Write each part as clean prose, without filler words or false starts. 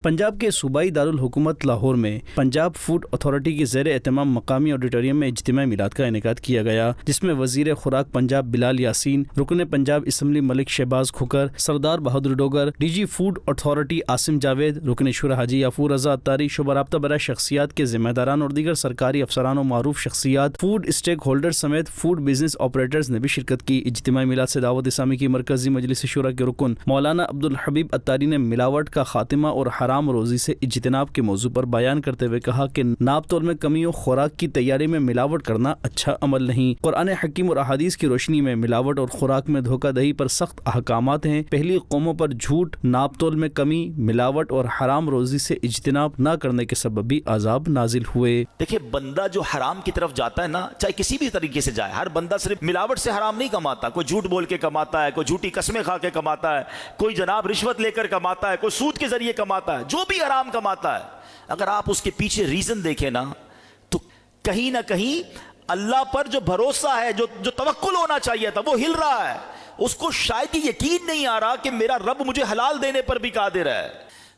پنجاب کے صوبائی دارالحکومت لاہور میں پنجاب فوڈ اتھارٹی کے زیر اہتمام مقامی آڈیٹوریم میں اجتماعی میلاد کا انعقاد کیا گیا، جس میں وزیر خوراک پنجاب بلال یاسین، رکن Punjab assembly Malik Shahbaz Khokhar, Sardar Bahadur Dogar, D G food authority Asim Javed, رکن شورا حاجی یافور رضا اتاری، شعبہ رابطہ برائے شخصیات کے ذمہ داران اور دیگر سرکاری افسران و معروف شخصیات، فوڈ اسٹیک ہولڈر سمیت فوڈ بزنس آپریٹرز نے بھی شرکت کی۔ اجتماعی میلاد سے دعوت اسلامی کی مرکزی مجلس شورا کے رکن مولانا عبدالحبیب اتاری نے ملاوٹ کا خاتمہ اور حرام روزی سے اجتناب کے موضوع پر بیان کرتے ہوئے کہا کہ ناپ تول میں کمی و خوراک کی تیاری میں ملاوٹ کرنا اچھا عمل نہیں۔ قرآن حکیم اور احادیث کی روشنی میں ملاوٹ اور خوراک میں دھوکہ دہی پر سخت احکامات ہیں۔ پہلی قوموں پر جھوٹ، ناپ تول میں کمی، ملاوٹ اور حرام روزی سے اجتناب نہ کرنے کے سبب بھی عذاب نازل ہوئے۔ دیکھیں، بندہ جو حرام کی طرف جاتا ہے نا، چاہے کسی بھی طریقے سے جائے، ہر بندہ صرف ملاوٹ سے حرام نہیں کماتا۔ کوئی جھوٹ بول کے کماتا ہے، کوئی جھوٹی قسمیں کھا کے کماتا ہے، کوئی جناب رشوت لے کر کماتا ہے، کوئی سود کے ذریعے کماتا ہے۔ جو بھی حرام کماتا ہے، اگر آپ اس کے پیچھے ریزن دیکھیں نا، تو کہیں نہ کہیں اللہ پر جو بھروسہ ہے، جو توکل ہونا چاہیے تھا، وہ ہل رہا ہے۔ اس کو شاید یہ یقین نہیں آ رہا کہ میرا رب مجھے حلال دینے پر بھی قادر ہے۔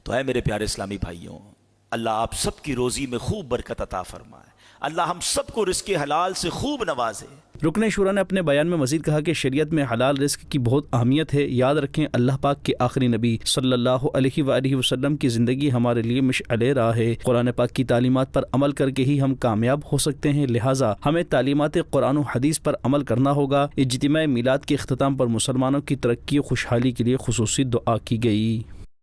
تو اے میرے پیارے اسلامی بھائیوں، اللہ آپ سب کی روزی میں خوب برکت عطا فرمائے، اللہ ہم سب کو رزق حلال سے خوب نوازے۔ رکن شورا نے اپنے بیان میں مزید کہا کہ شریعت میں حلال رزق کی بہت اہمیت ہے۔ یاد رکھیں، اللہ پاک کے آخری نبی صلی اللہ علیہ وآلہ وسلم کی زندگی ہمارے لیے مشعل راہ ہے۔ قرآن پاک کی تعلیمات پر عمل کر کے ہی ہم کامیاب ہو سکتے ہیں، لہٰذا ہمیں تعلیمات قرآن و حدیث پر عمل کرنا ہوگا۔ اجتماع میلاد کے اختتام پر مسلمانوں کی ترقی و خوشحالی کے لیے خصوصی دعا کی گئی۔